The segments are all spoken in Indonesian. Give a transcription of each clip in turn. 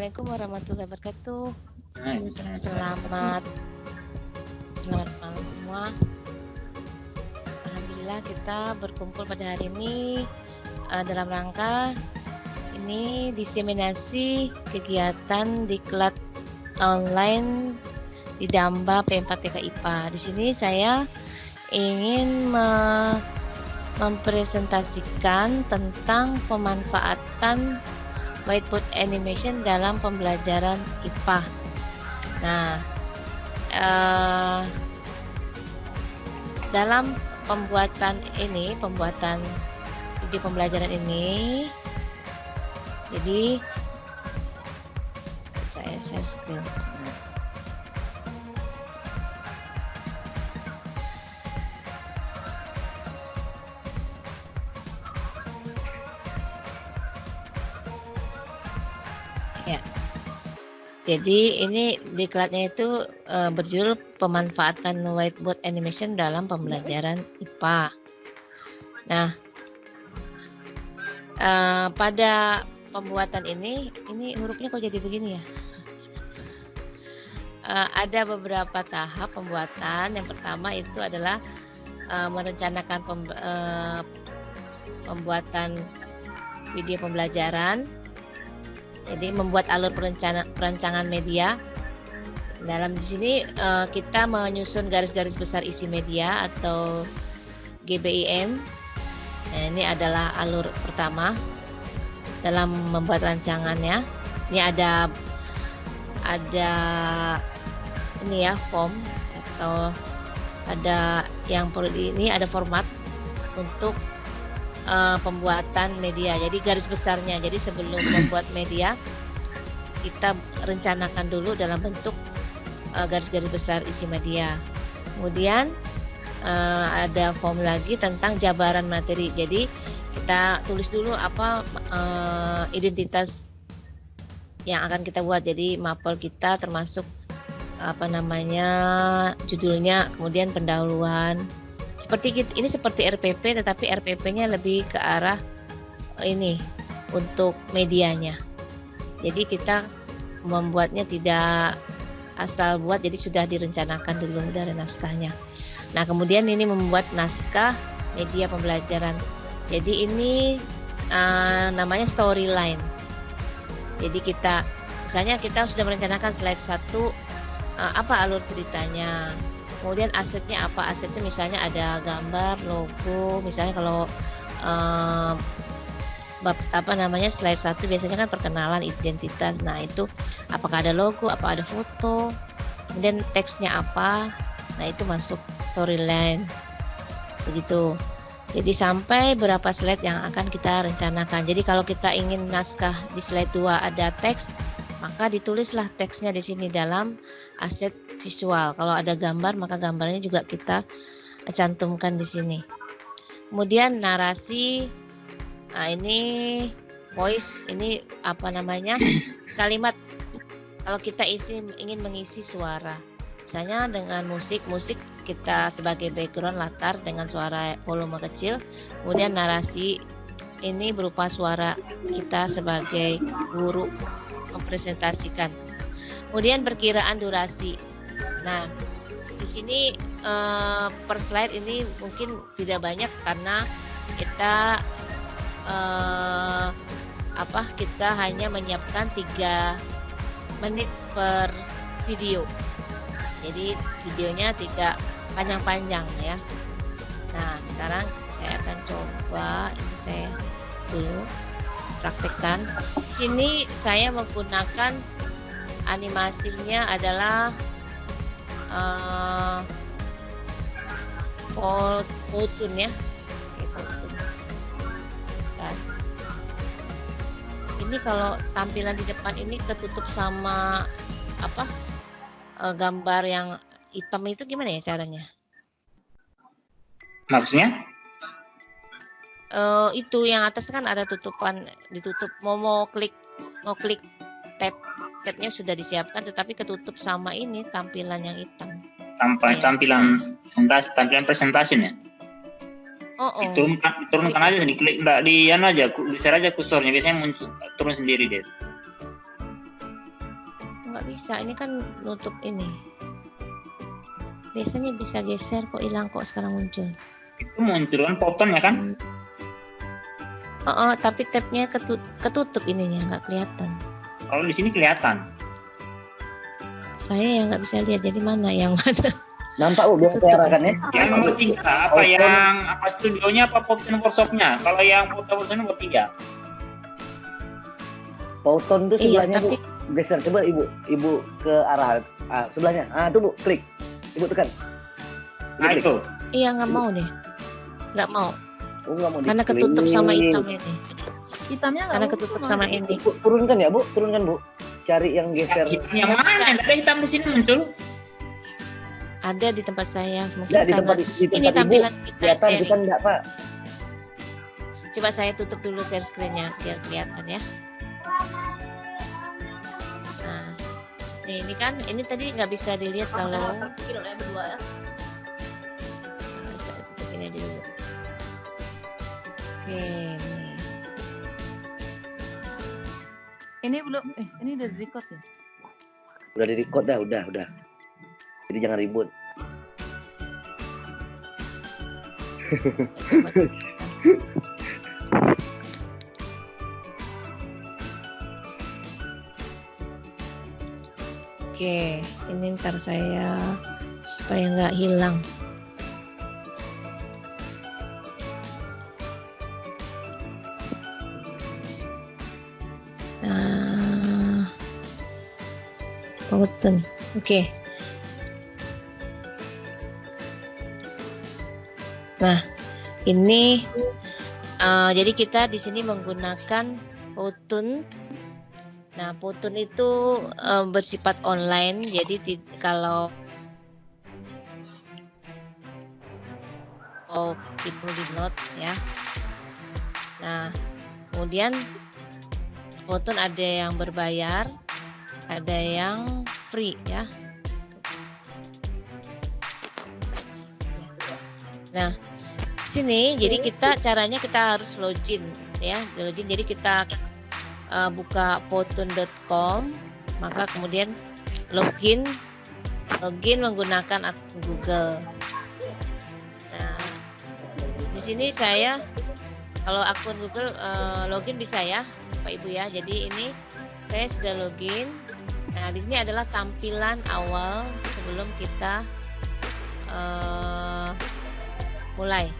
Assalamualaikum warahmatullahi wabarakatuh. Waalaikumsalam. Selamat malam semua. Alhamdulillah kita berkumpul pada hari ini dalam rangka ini diseminasi kegiatan diklat online di Damba P4TK IPA. Di sini saya ingin mempresentasikan tentang pemanfaatan whiteboard animation dalam pembelajaran IPA. Nah, dalam pembuatan video pembelajaran ini, jadi saya share screen. Ya. Jadi ini diklatnya itu berjudul pemanfaatan whiteboard animation dalam pembelajaran IPA. Nah, pada pembuatan ini hurufnya kok jadi begini ya? Ada beberapa tahap pembuatan. Yang pertama itu adalah merencanakan pembuatan video pembelajaran. Jadi membuat alur perancangan media. Dalam di sini kita menyusun garis-garis besar isi media atau GBIM. Nah, ini adalah alur pertama dalam membuat rancangannya. Ini ada ini ya form atau ada yang perlu ini ada format untuk pembuatan media. Jadi garis besarnya. Jadi sebelum membuat media kita rencanakan dulu dalam bentuk garis-garis besar isi media. Kemudian ada form lagi tentang jabaran materi. Jadi kita tulis dulu apa identitas yang akan kita buat. Jadi mapel kita termasuk judulnya, kemudian pendahuluan. Ini seperti RPP, tetapi RPP-nya lebih ke arah ini untuk medianya. Jadi kita membuatnya tidak asal buat, jadi sudah direncanakan dulu dari naskahnya. Nah, kemudian ini membuat naskah media pembelajaran. Jadi ini namanya storyline. Jadi misalnya kita sudah merencanakan slide 1, apa alur ceritanya. Kemudian asetnya apa? Asetnya misalnya ada gambar, logo. Misalnya kalau slide 1 biasanya kan perkenalan, identitas. Nah, itu apakah ada logo, apa ada foto. Kemudian teksnya apa? Nah, itu masuk storyline. Begitu. Jadi sampai berapa slide yang akan kita rencanakan. Jadi kalau kita ingin naskah di slide 2 ada teks, maka ditulislah teksnya di sini dalam aset visual. Kalau ada gambar, maka gambarnya juga kita cantumkan di sini. Kemudian narasi, nah ini voice, ini kalimat. Kalau kita ingin mengisi suara, misalnya dengan musik kita sebagai background latar dengan suara volume kecil. Kemudian narasi ini berupa suara kita sebagai guru mempresentasikan. Kemudian perkiraan durasi. Nah, di sini per slide ini mungkin tidak banyak karena kita kita hanya menyiapkan 3 menit per video. Jadi videonya tidak panjang-panjang ya. Nah, sekarang saya akan coba ini saya dulu praktekkan. Di sini saya menggunakan animasinya adalah Powtoon ya. Dan ini kalau tampilan di depan ini ketutup sama gambar yang hitam itu gimana ya caranya? Maksudnya? Itu yang atas kan ada ditutup. Mau klik tabnya sudah disiapkan, tetapi ketutup sama ini tampilan yang hitam. Tampilan presentasinya. Turunkan aja, diklik, enggak di aja, share aja kursornya, biasanya muncul turun sendiri deh. nggak bisa. Ini kan nutup ini. Biasanya bisa geser, kok hilang, kok sekarang muncul. Itu muncul kan Photon ya kan? Tapi tabnya ketutup ininya, nggak kelihatan. Kalau di sini kelihatan. Saya yang nggak bisa lihat, jadi mana yang mana? Nampak Bu, biar saya arahkan ya. Yang nomor 3 apa? Yang apa studionya apa Photon workshopnya? Kalau yang Photon workshopnya nomor 3. Photon tuh Iya, sebelahnya tapi Bu. Geser coba Ibu ke arah sebelahnya. Tuh Bu, klik. Ibu tekan. Nah Klik. itu. iya nggak mau deh, nggak mau. Oh, nggak mau Karena diklik. ketutup sama hitam ini. Hitamnya nggak Karena muncul, ketutup Mas. sama ini. Bu, turunkan ya Bu, turunkan Bu. Cari yang geser. Hitam yang Nggak mana? bisa. Nggak ada hitam di sini muncul. Ada di tempat saya, mungkin Enggak, di karena tempat ini Ibu. tampilan kita Kelihatan sharing. kita enggak Pak. Coba saya tutup dulu share screen-nya biar kelihatan ya. Nah, ini kan, ini tadi nggak bisa dilihat kalau berdua ya. saya tutup ini aja dulu. Oke, nih. Ini belum, ini udah record ya? Udah di record dah, udah. Jadi jangan ribut. Saya coba. Oke, ini ntar saya supaya nggak hilang. Photon. Oke. Nah, ini jadi kita di sini menggunakan Photon. Nah, Photon itu bersifat online, jadi kalau itu download ya. Nah, kemudian Photon ada yang berbayar, ada yang free ya. Nah, sini jadi caranya kita harus login ya, login. Jadi kita buka photon.com, maka kemudian login menggunakan akun Google. Nah, di sini saya kalau akun Google login bisa ya, Bapak Ibu ya. Jadi ini saya sudah login. Nah, di sini adalah tampilan awal sebelum kita mulai.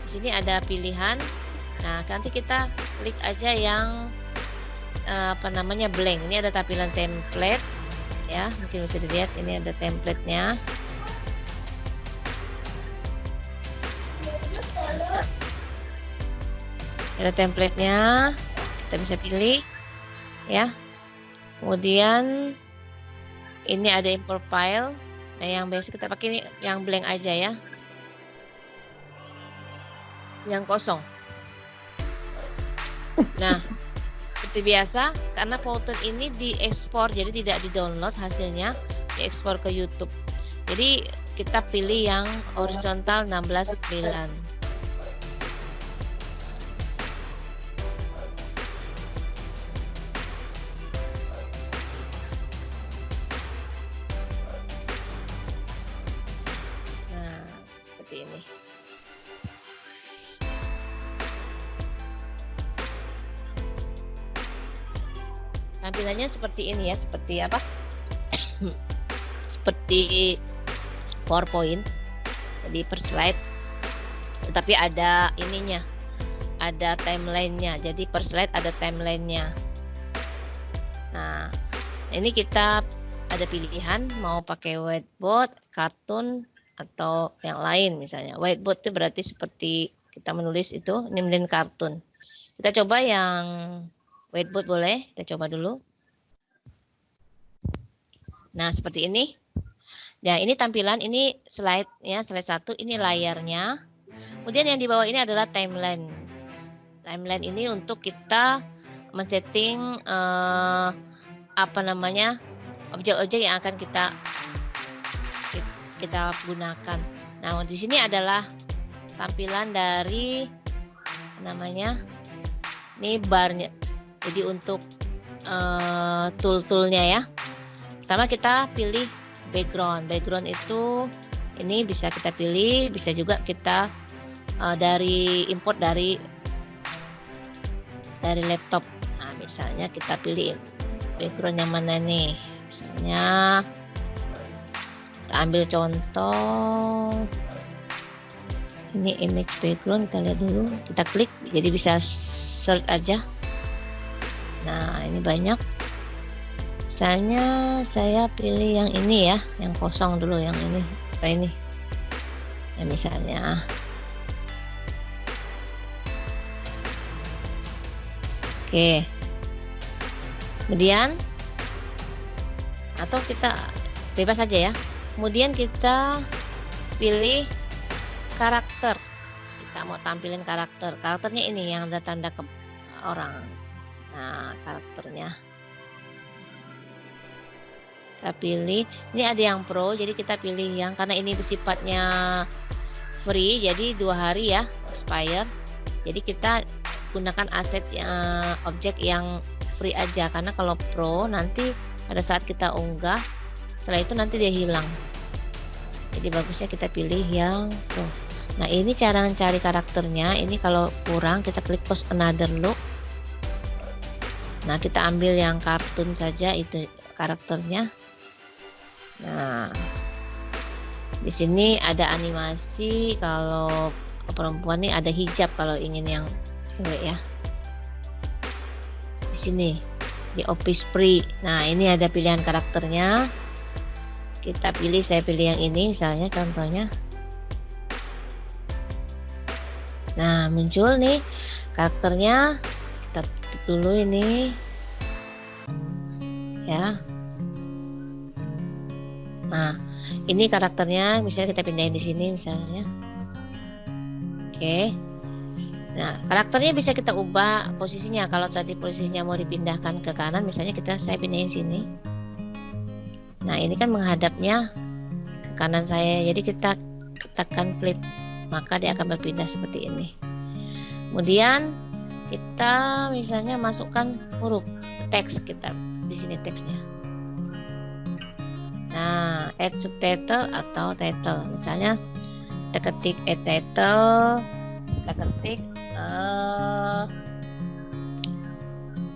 Di sini ada pilihan. Nah, nanti kita klik aja yang blank. Ini ada tampilan template ya, mungkin bisa dilihat ini ada template-nya. Ada template-nya, kita bisa pilih ya. Kemudian ini ada import file. Nah, yang biasa kita pakai ini yang blank aja ya, yang kosong. Nah, seperti biasa, karena Photon ini diekspor, jadi tidak di-download hasilnya, diekspor ke YouTube. Jadi kita pilih yang horizontal 16:9. Nah, seperti ini. Tampilannya seperti ini ya, seperti apa? Seperti PowerPoint. Jadi per slide. Tapi ada ininya. Ada timelinenya. Jadi per slide ada timelinenya. Nah, ini kita ada pilihan mau pakai whiteboard, kartun atau yang lain misalnya. Whiteboard itu berarti seperti kita menulis itu, ini kemudian kartun. Kita coba yang whiteboard boleh, kita coba dulu. Nah, seperti ini. Nah, ini tampilan, ini slide ya, slide 1, ini layarnya. Kemudian yang di bawah ini adalah timeline. Timeline ini untuk kita men-setting objek-objek yang akan kita gunakan. Nah, di sini adalah tampilan dari ini barnya. Jadi untuk tool-toolnya ya. pertama kita pilih background. Background itu ini bisa kita pilih, bisa juga kita dari import dari laptop. Nah, misalnya kita pilih background yang mana nih? Misalnya kita ambil contoh ini image background, kita lihat dulu, kita klik, jadi bisa search aja. Nah, ini banyak. Misalnya saya pilih yang ini ya, yang kosong dulu, yang ini, kayak ini. Nah, misalnya oke. Kemudian atau kita bebas aja ya. Kemudian kita pilih karakter. Kita mau tampilin karakter. Karakternya ini yang ada tanda ke orang. Nah, karakternya kita pilih. Ini ada yang pro, jadi kita pilih yang, karena ini bersifatnya free, jadi 2 hari ya expire. Jadi kita gunakan aset objek yang free aja, karena kalau pro nanti pada saat kita unggah, setelah itu nanti dia hilang. Jadi bagusnya kita pilih yang pro. Nah, ini cara mencari karakternya. Ini kalau kurang kita klik post another look. Nah, kita ambil yang kartun saja itu karakternya. Nah, di sini ada animasi. Kalau perempuan nih ada hijab kalau ingin yang cewek ya. Di sini di Office Free. Nah, ini ada pilihan karakternya. Kita pilih, saya pilih yang ini misalnya contohnya. Nah, muncul nih karakternya. Kita tutup dulu ini ya. Nah, ini karakternya, misalnya kita pindahin di sini misalnya. Oke. Nah, karakternya bisa kita ubah posisinya. Kalau tadi posisinya mau dipindahkan ke kanan, misalnya saya pindahin sini. Nah, ini kan menghadapnya ke kanan saya. Jadi kita tekan flip, maka dia akan berpindah seperti ini. Kemudian kita misalnya masukkan huruf teks, kita di sini teksnya. Nah, add subtitle atau title. Misalnya kita ketik add title, kita ketik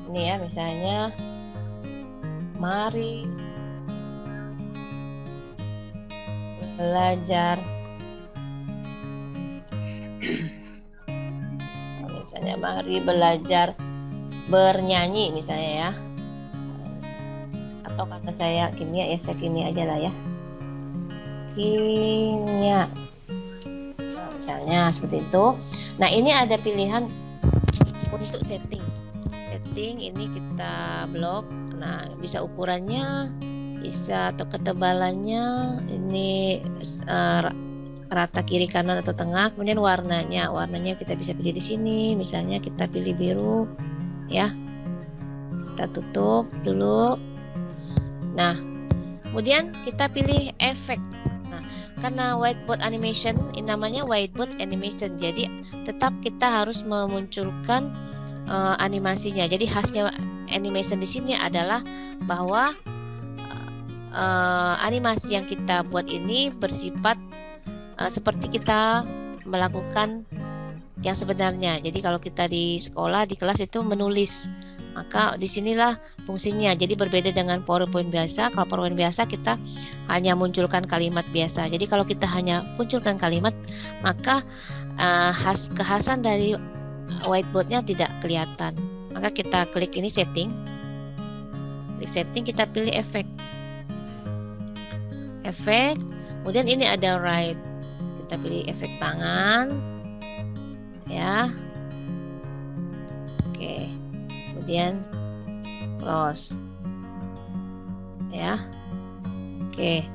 ini ya, misalnya mari belajar. Misalnya mari belajar bernyanyi misalnya ya. Atau kata saya kimia ya, saya kimia aja lah ya. Kimia. Nah, misalnya seperti itu. Nah, ini ada pilihan untuk setting. Setting ini kita blok. Nah, bisa ukurannya, bisa atau ketebalannya, ini rata kiri kanan atau tengah. Kemudian warnanya kita bisa pilih di sini. Misalnya kita pilih biru ya. Kita tutup dulu. Nah, kemudian kita pilih efek. Nah, karena whiteboard animation, ini namanya whiteboard animation. Jadi tetap kita harus memunculkan animasinya. Jadi khasnya animation di sini adalah bahwa animasi yang kita buat ini bersifat seperti kita melakukan yang sebenarnya. Jadi kalau kita di sekolah, di kelas itu menulis, maka disinilah fungsinya. Jadi berbeda dengan PowerPoint biasa. Kalau PowerPoint biasa kita hanya munculkan kalimat biasa. Jadi kalau kita hanya munculkan kalimat, maka kekhasan dari whiteboardnya tidak kelihatan. Maka kita klik ini setting. Klik setting, kita pilih efek. Efek. Kemudian ini ada right. Kita pilih efek tangan. Ya. Oke. Kemudian close ya. Oke,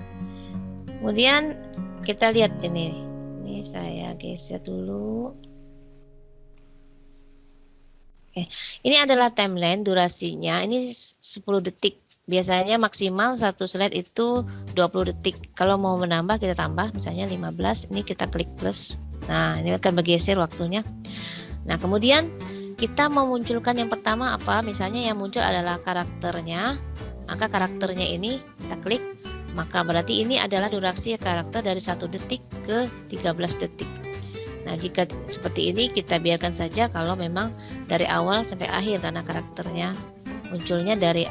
kemudian kita lihat ini saya geser dulu. Oke, ini adalah timeline, durasinya ini 10 detik. Biasanya maksimal satu slide itu 20 detik. Kalau mau menambah kita tambah, misalnya 15. Ini kita klik plus. Nah, ini akan bergeser waktunya. Nah, kemudian kita memunculkan yang pertama apa? Misalnya yang muncul adalah karakternya. maka karakternya ini kita klik, maka berarti ini adalah durasi karakter dari 1 detik ke 13 detik. Nah, jika seperti ini kita biarkan saja kalau memang dari awal sampai akhir, karena karakternya munculnya dari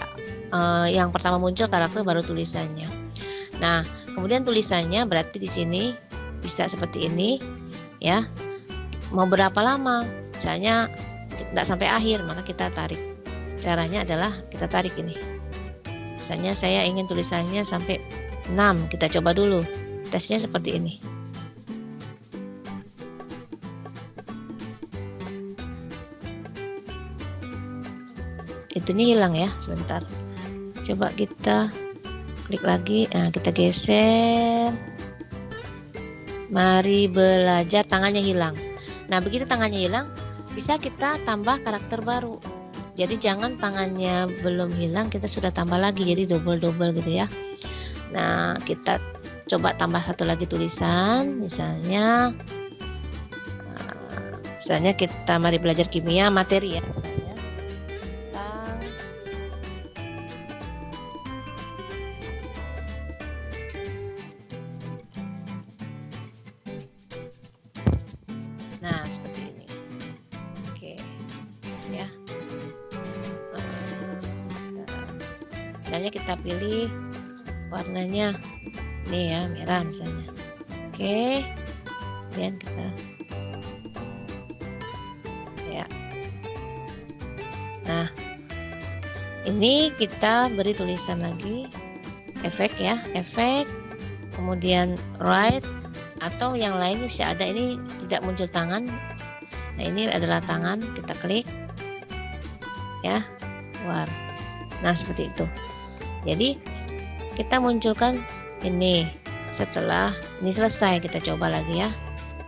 yang pertama muncul karakter baru tulisannya. Nah, kemudian tulisannya berarti di sini bisa seperti ini ya. Mau berapa lama? Misalnya tidak sampai akhir, maka kita tarik. Caranya adalah kita tarik ini. Misalnya saya ingin tulisannya sampai 6, kita coba dulu. Tesnya seperti ini. Itunya hilang ya, sebentar. Coba kita klik lagi. Nah, kita geser. Mari belajar, tangannya hilang. Nah, begitu tangannya hilang, bisa kita tambah karakter baru. Jadi jangan tangannya belum hilang kita sudah tambah lagi, jadi double gitu ya. Nah, kita coba tambah satu lagi tulisan, misalnya kita mari belajar kimia materi ya, misalnya tentang nah seperti ini. Oke ya. Misalnya kita pilih warnanya nih ya, merah misalnya. Oke, kemudian kita ya. Nah, ini kita beri tulisan lagi, efek ya, efek, kemudian right atau yang lain bisa ada. Ini tidak muncul tangan. Nah, ini adalah tangan, kita klik ya, war. Nah, seperti itu. Jadi kita munculkan ini. Setelah ini selesai, kita coba lagi ya.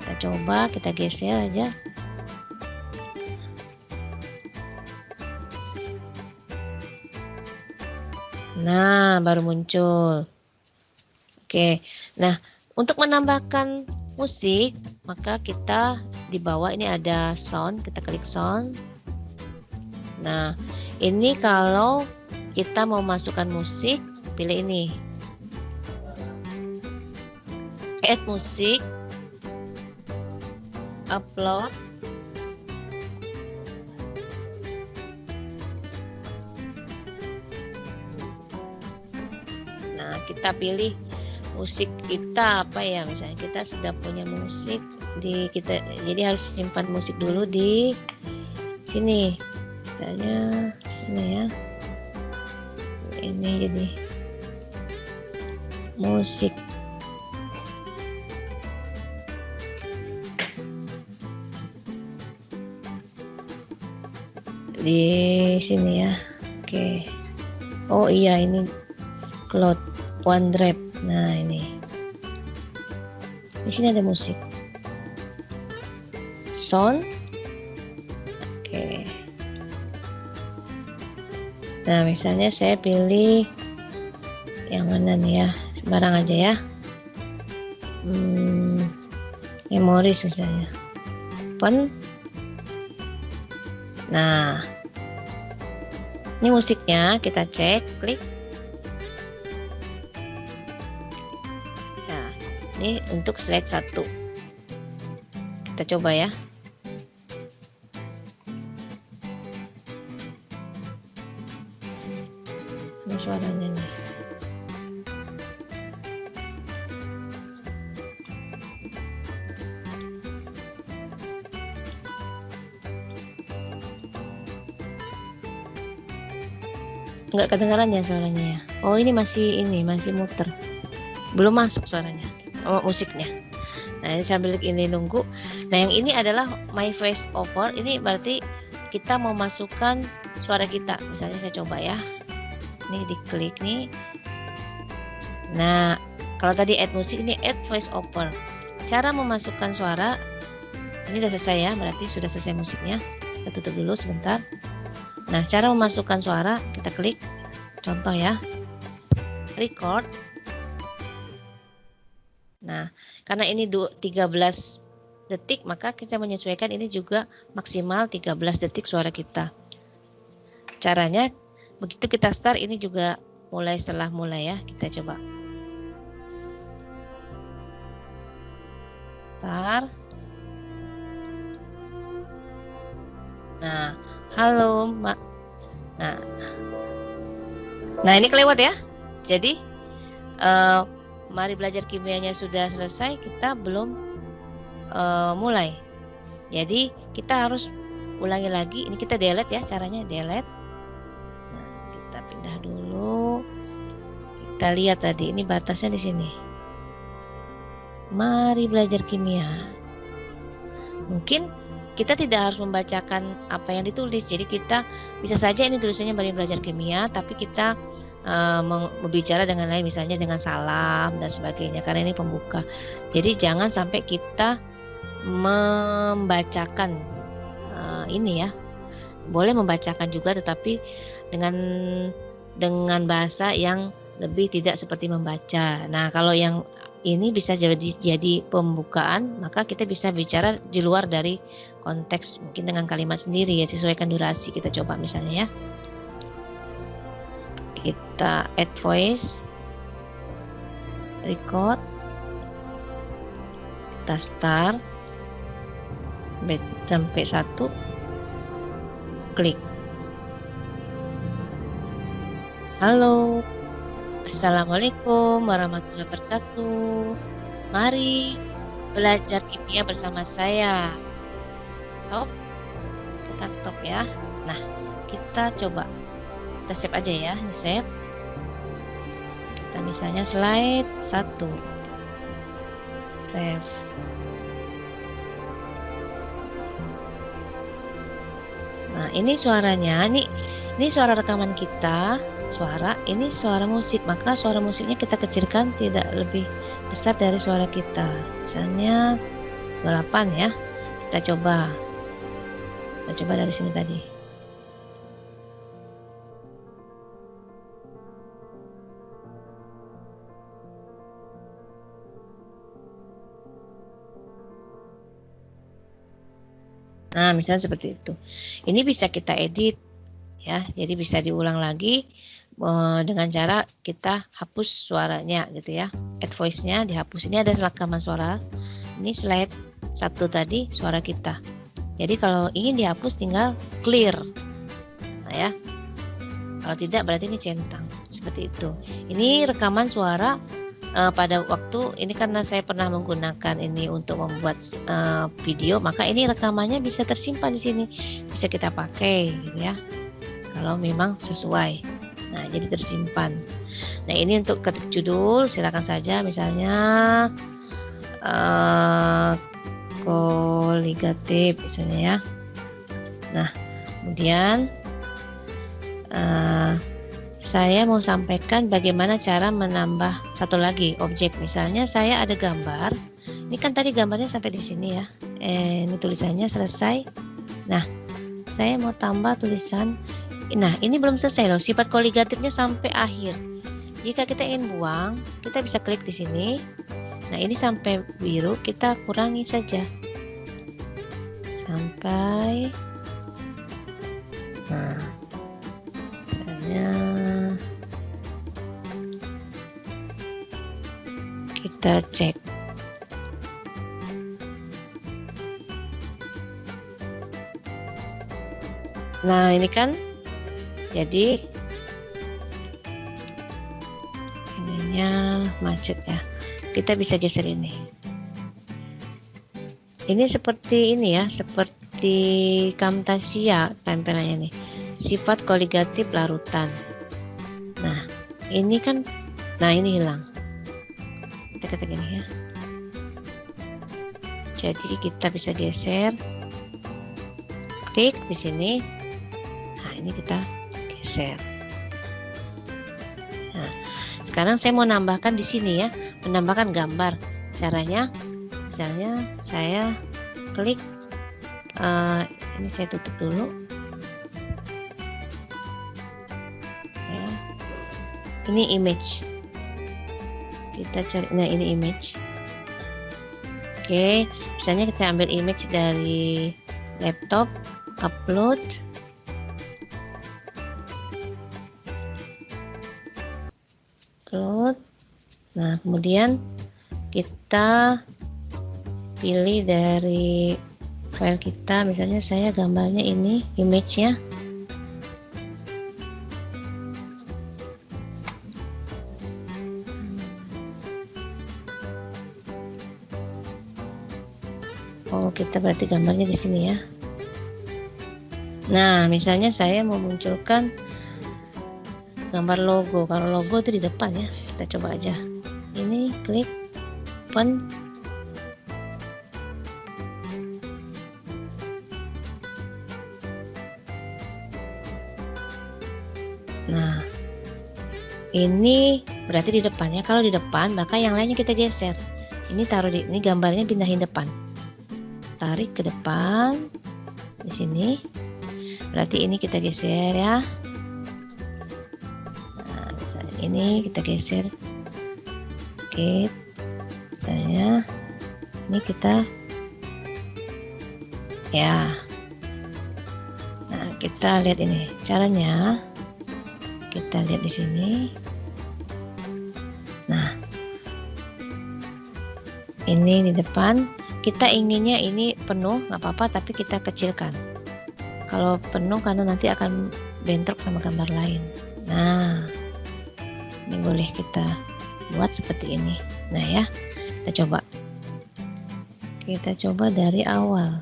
Kita coba, kita geser aja. Nah, baru muncul. Oke. Nah, untuk menambahkan musik, maka kita di bawah ini ada sound, kita klik sound. Nah, ini kalau kita mau masukkan musik, pilih ini. Add musik, upload. Nah, kita pilih musik kita apa ya, misalnya kita sudah punya musik di kita, jadi harus simpan musik dulu di sini. Misalnya ini ya. Ini jadi musik. Di sini ya. Oke. Oh iya, ini cloud OneDrive. Nah, ini. Di sini ada musik. Sound. Oke. Nah, misalnya saya pilih yang mana nih ya, sembarang aja ya. Memories misalnya. Pon. Nah, ini musiknya, kita cek, klik. Nah, ini untuk slide 1. Kita coba ya. Ini suaranya nih. Nggak kedengaran ya suaranya ya. Oh, ini masih muter. Belum masuk suaranya. Oh, musiknya. Nah, ini sambil ini nunggu. Nah, yang ini adalah my voice over. Ini berarti kita mau masukkan suara kita. Misalnya saya coba ya. Ini diklik nih. Nah, kalau tadi add musik, ini add voice over. Cara memasukkan suara ini udah selesai ya, berarti sudah selesai musiknya. Kita tutup dulu sebentar. Nah, cara memasukkan suara kita klik. Contoh ya. Record. Nah, karena ini 13 detik, maka kita menyesuaikan ini juga maksimal 13 detik suara kita. Caranya begitu kita start, ini juga mulai setelah mulai ya. Kita coba. Bentar. Nah, halo Mbak. Nah ini kelewat ya. Jadi mari belajar kimianya sudah selesai, kita belum mulai. Jadi kita harus ulangi lagi. Ini kita delete ya, caranya delete. Nah, kita pindah dulu. Kita lihat tadi ini batasnya di sini. Mari belajar kimia. Mungkin kita tidak harus membacakan apa yang ditulis. Jadi kita bisa saja ini tulisannya mari belajar kimia, tapi kita berbicara dengan lain, misalnya dengan salam dan sebagainya, karena ini pembuka. Jadi jangan sampai kita membacakan ini ya. Boleh membacakan juga, tetapi dengan bahasa yang lebih tidak seperti membaca. Nah, kalau yang ini bisa jadi pembukaan, maka kita bisa bicara di luar dari konteks, mungkin dengan kalimat sendiri ya, sesuaikan durasi. Kita coba misalnya ya. Kita add voice, record, kita start sampai 1, klik. Halo, assalamualaikum warahmatullahi wabarakatuh. Mari belajar kimia bersama saya. Stop, kita stop ya. Nah, kita coba. Kita save aja ya, save. Kita misalnya slide 1, save. Nah ini suaranya, ini suara rekaman kita, ini suara musik, maka suara musiknya kita kecilkan tidak lebih besar dari suara kita, misalnya 28 ya. Kita coba dari sini tadi. Nah, misalnya seperti itu. Ini bisa kita edit ya, jadi bisa diulang lagi dengan cara kita hapus suaranya gitu ya. Add voice-nya dihapus. Ini ada rekaman suara. Ini slide 1 tadi suara kita. Jadi kalau ingin dihapus tinggal clear. Nah ya. Kalau tidak berarti ini centang. Seperti itu. Ini rekaman suara pada waktu ini, karena saya pernah menggunakan ini untuk membuat video, maka ini rekamannya bisa tersimpan di sini, bisa kita pakai gitu ya, kalau memang sesuai. Nah jadi tersimpan. Nah ini untuk ketik judul, silakan saja misalnya koligatif misalnya ya. Nah kemudian saya mau sampaikan bagaimana cara menambah satu lagi objek. Misalnya saya ada gambar. Ini kan tadi gambarnya sampai di sini ya. Ini tulisannya selesai. Nah, saya mau tambah tulisan. Nah, ini belum selesai loh. Sifat koligatifnya sampai akhir. Jika kita ingin buang, kita bisa klik di sini. Nah, ini sampai biru, kita kurangi saja. Sampai. Nah, misalnya kita cek. Nah ini kan jadi ininya macet ya, kita bisa geser ini. Ini seperti ini ya, seperti Camtasia tampilannya nih, sifat koligatif larutan. Nah ini kan, nah ini hilang. Kita ketik ini ya. Jadi kita bisa geser, klik di sini. Nah ini kita geser. Nah sekarang saya mau nambahkan di sini ya, menambahkan gambar. Caranya, misalnya saya klik, ini saya tutup dulu. Ya. Ini image. Kita cari, nah ini image. Oke, misalnya kita ambil image dari laptop, upload. Nah, kemudian kita pilih dari file kita, misalnya saya gambarnya ini, image-nya. Oh, kita berarti gambarnya di sini ya. Nah, misalnya saya mau munculkan gambar logo. Kalau logo itu di depan ya. Kita coba aja. Ini klik open. Nah, ini berarti di depan ya. Kalau di depan, maka yang lainnya kita geser. Ini taruh di ini, gambarnya pindahin depan. Tarik ke depan di sini. Berarti ini kita geser ya. Nah, misalnya ini kita geser. Oke. Misalnya ini kita ya. Nah, kita lihat ini caranya. Kita lihat di sini. Nah, ini di depan. Kita inginnya ini penuh, nggak apa-apa, tapi kita kecilkan. Kalau penuh karena nanti akan bentrok sama gambar lain. Nah, ini boleh kita buat seperti ini. Nah ya, kita coba. Kita coba dari awal.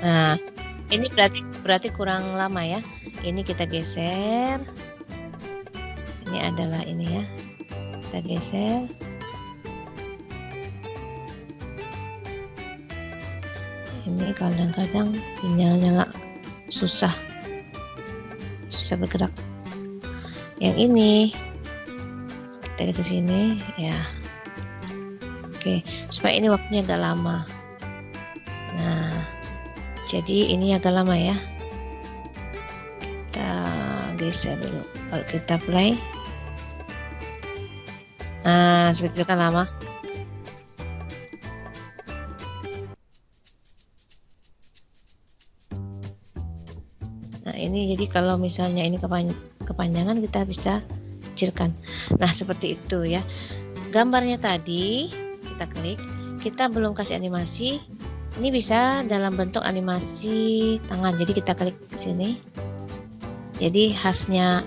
Nah, ini berarti kurang lama ya. Ini kita geser. Ini adalah ini ya. Kita geser. Ini kadang-kadang sinyalnya susah bergerak. Yang ini kita geser sini ya. Oke, supaya ini waktunya agak lama. Nah, jadi ini agak lama ya. Kita geser dulu. Kalau kita play, nah seperti itu kan lama. Nah ini jadi kalau misalnya ini kepanjangan kita bisa kecilkan. Nah seperti itu ya. Gambarnya tadi kita klik, kita belum kasih animasi. Ini bisa dalam bentuk animasi tangan. Jadi kita klik ke sini. Jadi khasnya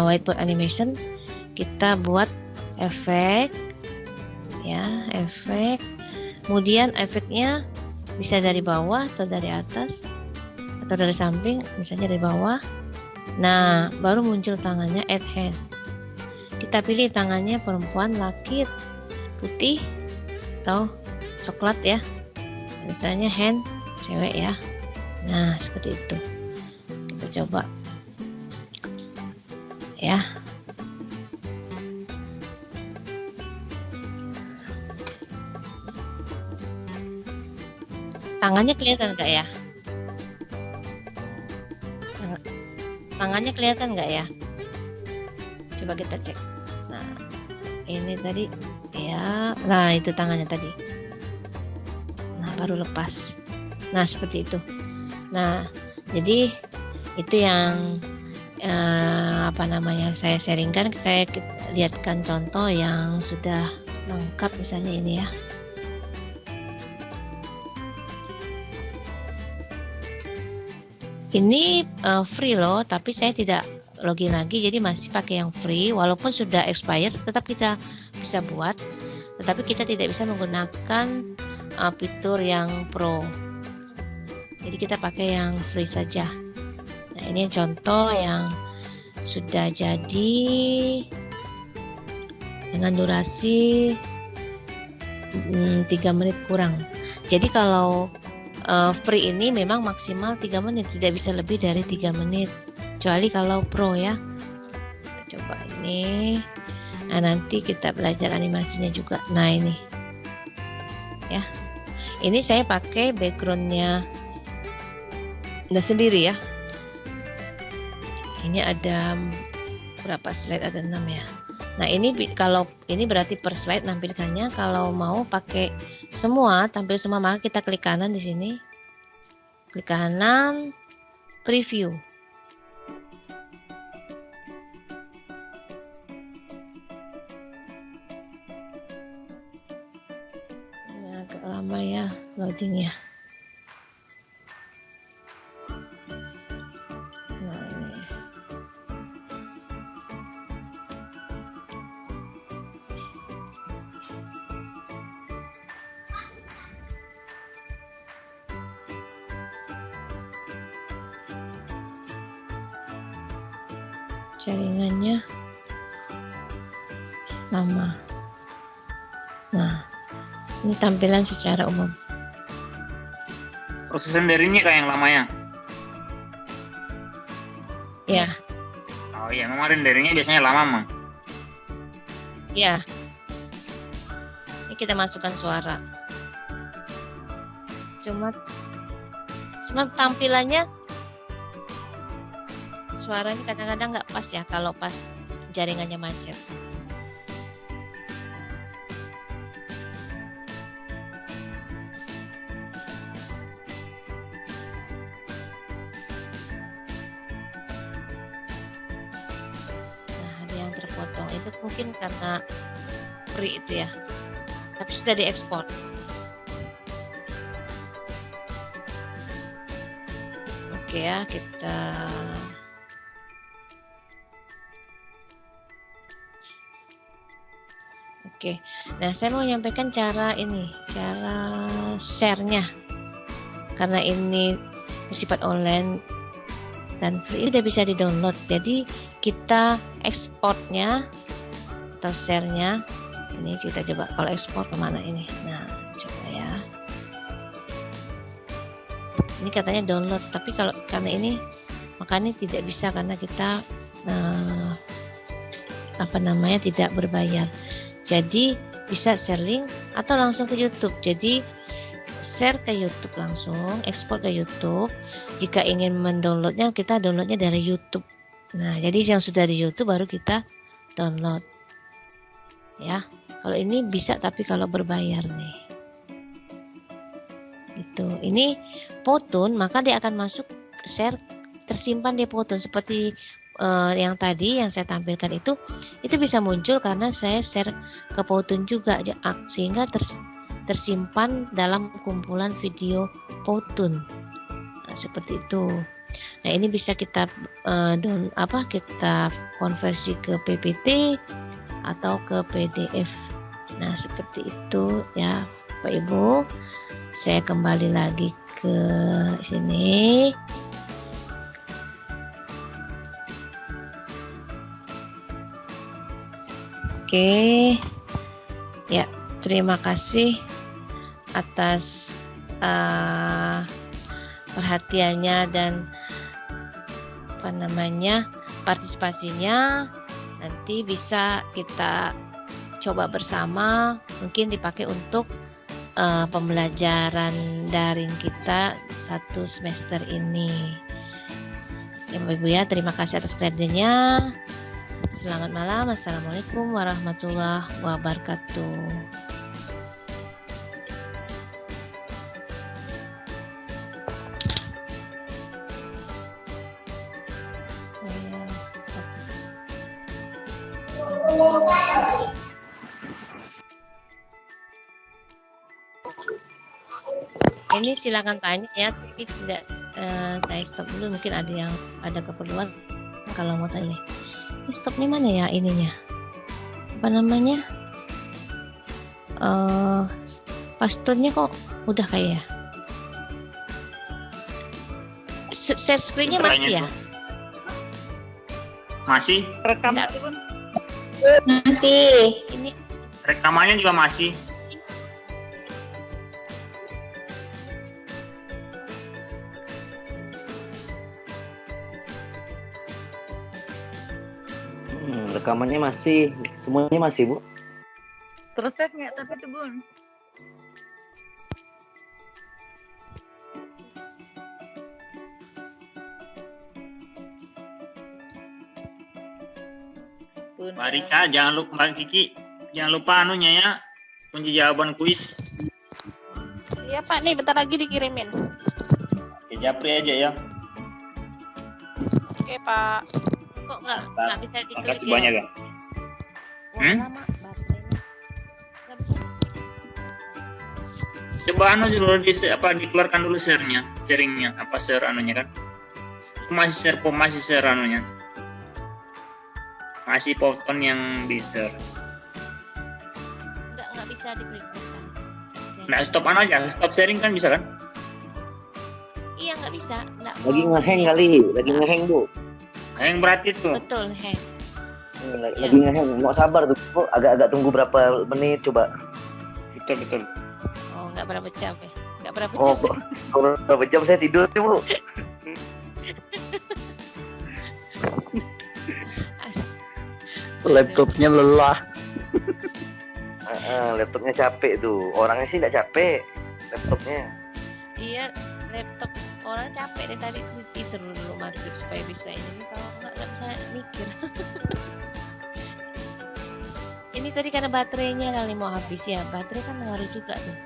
whiteboard animation, kita buat efek ya, efek. Kemudian efeknya bisa dari bawah atau dari atas atau dari samping, misalnya dari bawah. Nah, baru muncul tangannya add hand. Kita pilih tangannya perempuan, laki, putih atau coklat ya. Misalnya hand cewek ya. Nah, seperti itu. Kita coba. Ya. Tangannya kelihatan nggak ya? Tangannya kelihatan nggak ya? Coba kita cek. Nah, ini tadi ya. Nah, itu tangannya tadi. Nah, baru lepas. Nah, seperti itu. Nah, jadi itu yang apa namanya saya sharingkan, saya lihatkan contoh yang sudah lengkap misalnya ini ya. Ini free loh, tapi saya tidak login lagi, jadi masih pakai yang free. Walaupun sudah expired, tetap kita bisa buat, tetapi kita tidak bisa menggunakan fitur yang pro. Jadi kita pakai yang free saja. Nah, ini contoh yang sudah jadi dengan durasi 3 menit kurang. Jadi kalau free ini memang maksimal 3 menit, tidak bisa lebih dari 3 menit, kecuali kalau pro ya. Kita coba ini. Nah, nanti kita belajar animasinya juga. Nah, ini ya, ini saya pakai backgroundnya sendiri ya. Ini ada berapa slide? Ada 6 ya. Nah, ini kalau ini berarti per slide nampilkannya. Kalau mau pakai semua, tampil semua, maka kita klik kanan di sini. Klik kanan, preview. Ini agak lama ya loadingnya. Nah, ini. Jaringannya lama. Nah, ini tampilan secara umum. Proses renderingnya kayak yang lamanya. Ya, Oh iya, memang renderingnya biasanya lama, Mang. ya. Ini kita masukkan suara. Cuma tampilannya suaranya kadang-kadang nggak pas ya kalau pas jaringannya macet. Nah, ada yang terpotong itu mungkin karena free itu ya, tapi sudah diekspor. Oke ya, kita Oke, nah saya mau menyampaikan cara share-nya. Karena ini bersifat online dan free, udah bisa di-download. Jadi kita ekspornya atau share-nya, ini kita coba kalau ekspor kemana ini. Nah, coba ya. Ini katanya download, tapi karena ini makanya tidak bisa karena kita tidak berbayar. Jadi bisa share link atau langsung ke YouTube. Jadi share ke YouTube langsung, ekspor ke YouTube. Jika ingin mendownloadnya, kita downloadnya dari YouTube. Nah, jadi yang sudah di YouTube baru kita download. Ya, kalau ini bisa tapi kalau berbayar nih. Itu. Ini Powtoon, maka dia akan masuk share tersimpan di Powtoon seperti yang tadi yang saya tampilkan itu bisa muncul karena saya share ke Powtoon juga sehingga tersimpan dalam kumpulan video Powtoon. Nah, seperti itu. Nah, ini bisa kita kita konversi ke PPT atau ke PDF. Nah, seperti itu ya, Bapak Ibu. Saya kembali lagi ke sini. Oke, ya terima kasih atas perhatiannya dan partisipasinya. Nanti bisa kita coba bersama, mungkin dipakai untuk pembelajaran daring kita 1 semester ini. Ya Bapak Ibu ya, terima kasih atas perhatiannya. Selamat malam. Assalamualaikum warahmatullahi wabarakatuh. Ini silakan tanya ya, tapi tidak saya stop dulu. Mungkin ada keperluan kalau mau tanya. Ini stopnya mana ya ininya? Apa namanya? Passwordnya kok udah kayak ya? Share screen-nya masih ya? Masih? Enggak. Masih. Ini Rekamannya juga masih. Rekamannya masih, semuanya masih, Bu. Terus save nggak tapi tuh Bun? Bun, Mbak Rika, jangan lupa, Mbak Kiki, jangan lupa anunya ya, kunci jawaban kuis. Iya Pak, nih bentar lagi dikirimin. Oke, Japri aja ya. Oke, Pak. Kok nggak bisa diklik Makasih ya? banyak ya. Wah, Hmm? lama baterainya. Nggak bisa. Coba dulu dikeluarkan dulu sharingnya, share anunya kan? Masih share anunya. Masih foton yang di share. Nggak bisa diklik. Nah, stop sharing kan bisa kan? Iya nggak bisa. Lagi ngeheng kali, lagi ngeheng Bu. Yang berarti tuh. Betul, hang. Lagi ngeheng, mau sabar tuh. Kok agak-agak tunggu berapa menit coba. Betul. Oh, nggak berapa jam ya? Nggak berapa Oh, jam. kalau berapa jam saya tidur sih Bu. Laptopnya lelah. Laptopnya capek tuh. Orangnya sih nggak capek. Laptopnya. Iya, laptop orang capek deh tadi tidur dulu maghrib supaya bisa ini. Kalau nggak bisa mikir. Ini tadi karena baterainya kali mau habis ya. Baterai kan ngaruh juga tuh.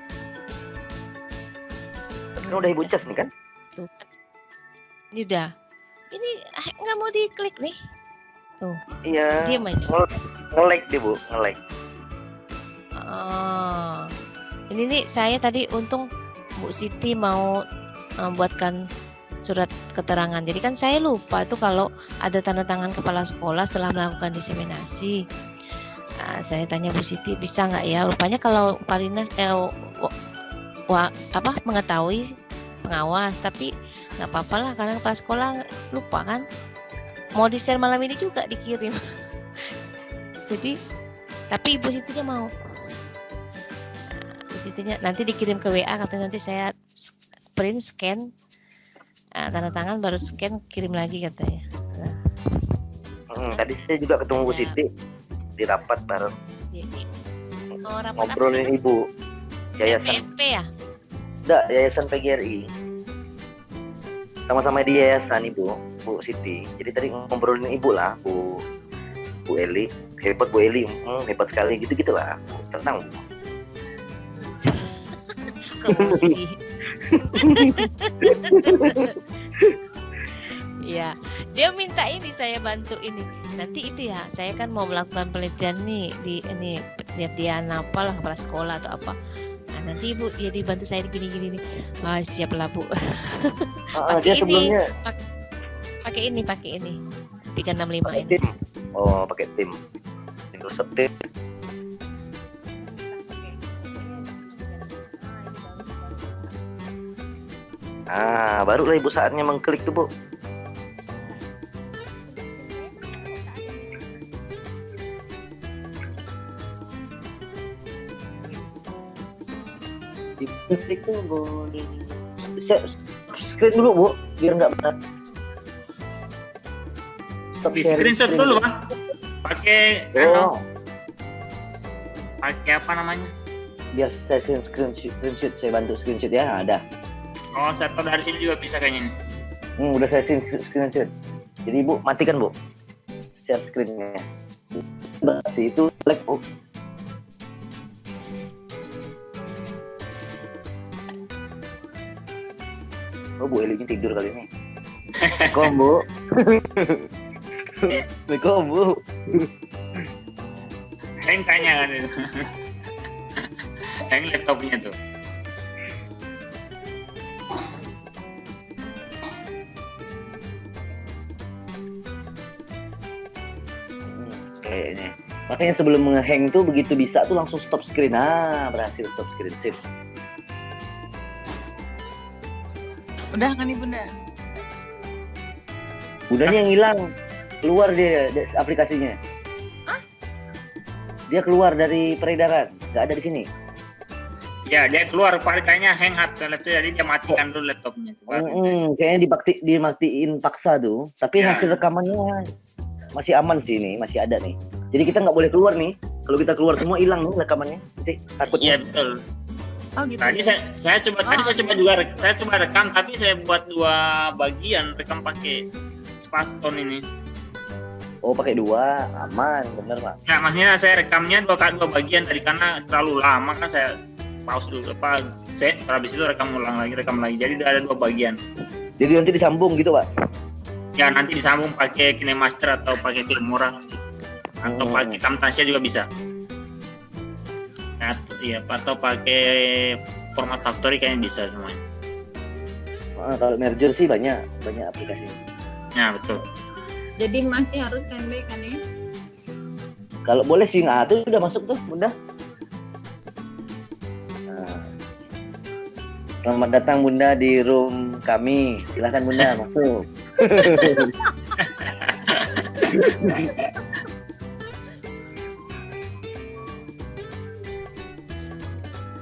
Kan udah ibu cas nih kan? Tuh kan. Ini udah. Ini nggak mau diklik nih. Tuh, Iya. diam aja. Nge-lag deh Bu, nge-lag. Oh. Ini nih saya tadi untung Bu Siti mau buatkan surat keterangan. Jadi kan saya lupa tuh kalau ada tanda tangan kepala sekolah setelah melakukan diseminasi. Nah, saya tanya Bu Siti bisa nggak ya? Rupanya kalau Palina mengetahui pengawas, tapi nggak apa-apa lah karena kepala sekolah lupa kan. Mau di-share malam ini juga dikirim. Jadi tapi Ibu Sitinya mau. Ibu Sitinya nanti dikirim ke WA, katanya nanti saya print scan tanda tangan baru scan kirim lagi katanya. Tadi saya juga ketemu Bu Siti di rapat bareng. Jadi rapat Ngobrolin Ibu yayasan. PMP ya? Enggak, yayasan PGRI. Sama-sama di yayasan Ibu, Bu Siti. Jadi tadi ngobrolin Ibu lah, Bu Eli. Hebat Bu Eli, hebat sekali gitu-gitulah. Tenang. Promosi. Iya, dia minta ini saya bantu ini. Nanti itu ya, saya kan mau melakukan penelitian nih di ini penelitian apalah kepala sekolah atau apa. Nah, nanti Ibu ya dibantu saya gini-gini nih. Ah, siap lah Bu. Dia sebelumnya Pakai ini. 365 pakai ini. tim. Oh, pakai tim. Microsoft tim. Barulah Ibu saatnya mengklik tuh, Bu. Diklik tuh boleh. Screen dulu Bu, biar nggak berat. Di screenshot dulu Bang. Pakai pakai apa namanya? Biar saya screenshot, saya bantu screenshot ya, ada. Oh, saya tahu dari sini juga bisa kayaknya. Udah saya screenshot. Jadi Ibu matikan Bu, share screen-nya. Sih itu like Bu. Oh Bu Eli tidur kali ini. Kombo. Kombo. Hang kayaknya kan itu. Hang laptopnya tuh. Kayaknya. Makanya sebelum nge-hang tuh begitu bisa tuh langsung stop screen. Berhasil stop screen. Sip. Udah kan Ibu Bunda? Budanya yang hilang. Keluar dia aplikasinya. Dia keluar dari peredaran, nggak ada di sini. Ya, dia keluar kayaknya hang up laptop, jadi dia matikan dulu laptopnya. Kayaknya dimatiin paksa tuh. Tapi Ya. hasil rekamannya masih aman sih ini, masih ada nih. Jadi kita nggak boleh keluar nih. Kalau kita keluar semua hilang nih rekamannya. Nanti takutnya. Iya betul. Oh gitu. Tadi saya coba rekam, tapi saya buat 2 bagian rekam pakai Spacetone ini. Oh pakai 2, aman, bener lah. Ya, maksudnya saya rekamnya 2 bagian tadi karena terlalu lama kan saya pause dulu save, habis itu rekam lagi. Jadi ada 2 bagian. Jadi nanti disambung gitu, Pak? Ya nanti disambung pakai KineMaster atau pakai Filmora atau pakai Camtasia juga bisa. Atau pakai format factory kayaknya bisa semuanya. Kalau merger sih banyak aplikasi. Ya betul. Jadi masih harus standby kan ya? Kalau boleh sih, itu udah masuk tuh, Bunda. Nah. Selamat datang Bunda di room kami. Silahkan Bunda masuk.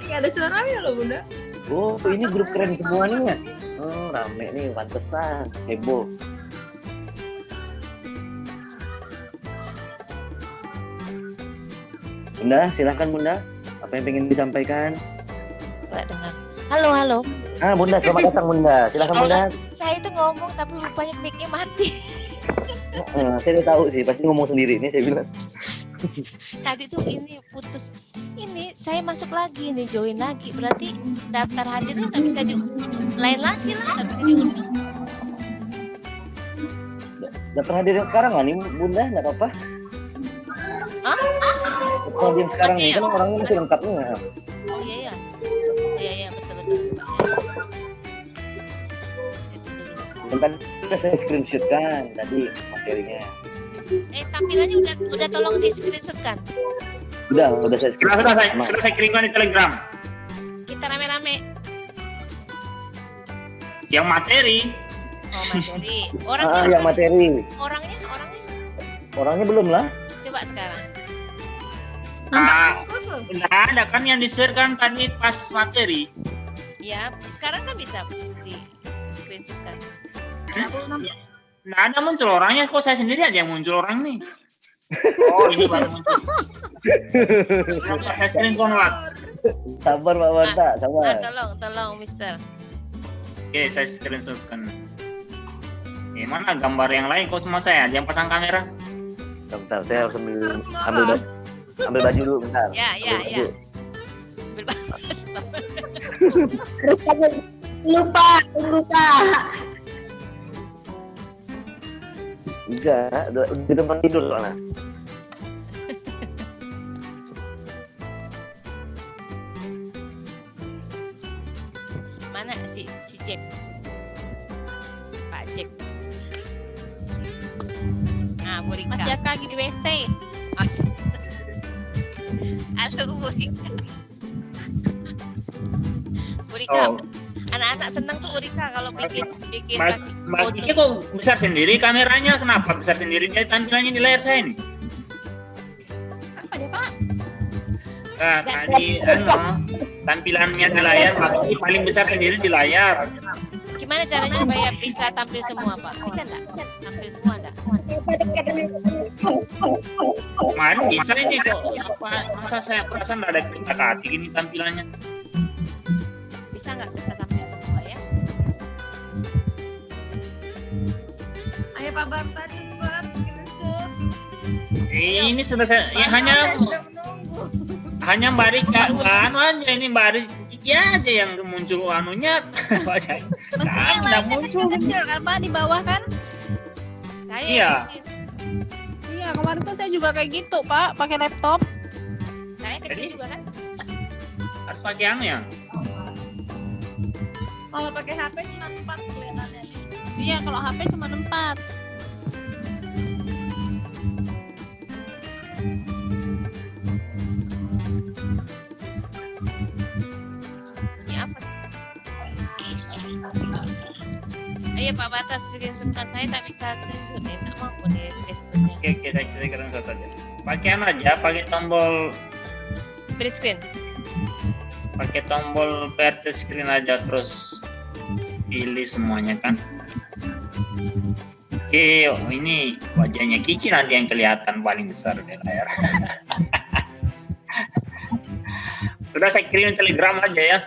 Ini ada suaranya loh Bunda. Oh, ini grup keren semua nih ya. Oh, rame nih, pantesan, heboh. Bunda, silahkan Bunda. Apa yang pengen disampaikan? Nggak dengar. Halo. Bunda, selamat datang Bunda. Silahkan Bunda. Saya itu ngomong tapi rupanya mic-nya mati. Saya udah tahu sih, pasti ngomong sendiri nih saya bilang. Tadi tuh ini putus. Ini saya masuk lagi nih, join lagi. Berarti daftar hadirnya nggak bisa lain lagi lah, nggak bisa diunduh. Daftar hadir yang sekarang nggak nih Bunda? Nggak apa-apa? Hah? Daftar hadir yang sekarang Masih nih, ya? kan orangnya masih lengkap nih. Oh iya, betul. Kan saya screenshot kan tadi materinya. Tampilannya udah tolong di screenshot kan? Udah saya screenshot. Sudah saya kirimkan di Telegram. Kita rame-rame. Yang materi. Oh materi. Yang materi. Orangnya. Orangnya belum lah. Coba sekarang. Nggak ada kan yang di-share kan tadi pas materi. Ya, sekarang kan bisa di screenshot kan? Nggak ada muncul orangnya, kok saya sendiri aja yang muncul orang nih. Oh ini baru muncul. Saya screenshot lah. Sabar Pak Wanta, sabar. Tolong Mister. Oke, saya screenshot kan. Mana gambar yang lain? Kok cuma saya aja yang pasang kamera? Bentar, saya harus ambil baju dulu bentar. Ya. Lupa, tunggu Pak. Enggak, udah di tempat tidur soalnya. Mana si Jack? Pak Jack. Bu Rika. Mas Jack lagi di WC. Halo Bu Rika. Bu Rika, anak-anak seneng tuh Bu Rika kalau bikin Mbak Kiki kok besar sendiri kameranya? Kenapa besar sendiri? Dia tampilannya di layar saya nih. apa ya Pak? Tadi tampilannya di layar pasti paling besar sendiri di layar. Gimana caranya supaya bisa tampil semua Pak? Bisa nggak? Tampil semua nggak? Kemarin bisa ini kok. Masa saya perasaan nggak ada kita hati gini tampilannya? Bisa nggak bisa tampil semua ya? Ayo Pak Barta cepat screenshot. Ini sudah saya hanya Mbak Rika aja ini Mbak Rika aja yang muncul anunya. Mesti yang Nggak lainnya muncul. kecil kan Pak di bawah kan? Saya Iya. Iya kemarin tuh saya juga kayak gitu Pak, pakai laptop. Saya kecil juga kan? Harus pakai anu ya. Kalau pakai HP cuma 4 kelihatannya nih. Iya kalau HP cuma 4. Ini apa? Ayo Pak Batas screenshotkan saya tak bisa screenshot nih, tak mampu nih screenshotnya. Oke, saya kira saja. Pakai anu aja, pakai tombol Beri screen. PRT screen aja terus pilih semuanya kan. Oke, ini wajahnya Kiki nanti yang kelihatan paling besar di layar. Sudah saya kirim Telegram aja ya.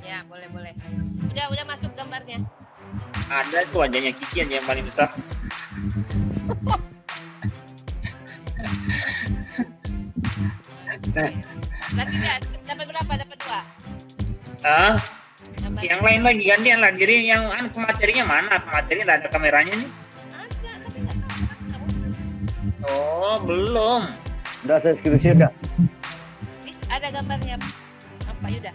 Ya boleh. Udah masuk gambarnya. Ada tuh wajahnya Kiki aja yang paling besar. Berarti dapat berapa? Dapat 2. Ah, Gambar yang lain lagi gantian lah diri yang pematerinya mana? Pematerinya nggak ada kameranya nih. Ada, tapi nggak tahu. Oh, belum. Udah saya screenshot dah. Ada gambarnya Pak Yuda.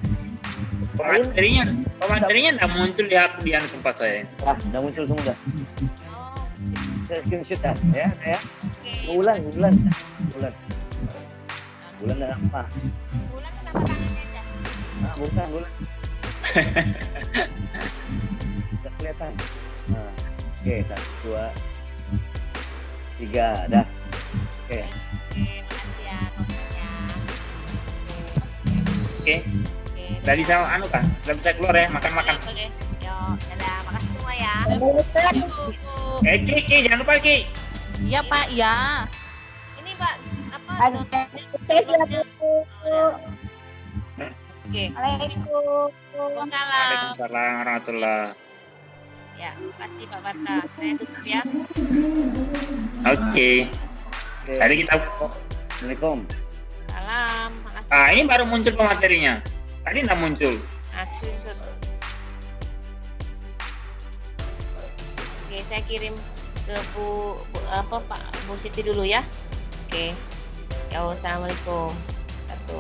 Pematerinya nggak muncul di HP di tempat saya. Ah, udah muncul semua dah. Oh, Saya screenshot dah, ya. oke. Bulan dah apa? Bulan kenapa tangannya dah? Ah, bulan. Udah kelihatan. Nah, oke, 1, 2, 3, dah. Oke. Oke, makasih ya kontennya. Oke, Oke. udah bisa kan? Udah bisa keluar ya, makan-makan. Boleh. Yuk, dadah. Makasih semua ya. Ki, jangan lupa Ki. Iya Pak, iya. Ini Pak, apa? Saya siap, Bu. Oke. Waalaikumsalam. Waalaikumsalam. Waalaikumsalam warahmatullahi. Ya, makasih Pak Barta. Saya tutup ya. Oke. Oke. Tadi kita Assalamualaikum. Salam. Makasih. ini baru muncul pematerinya. Tadi nggak muncul. Screenshot. Oke, saya kirim ke Bu Siti dulu ya. Oke. Ya, assalamualaikum. Satu.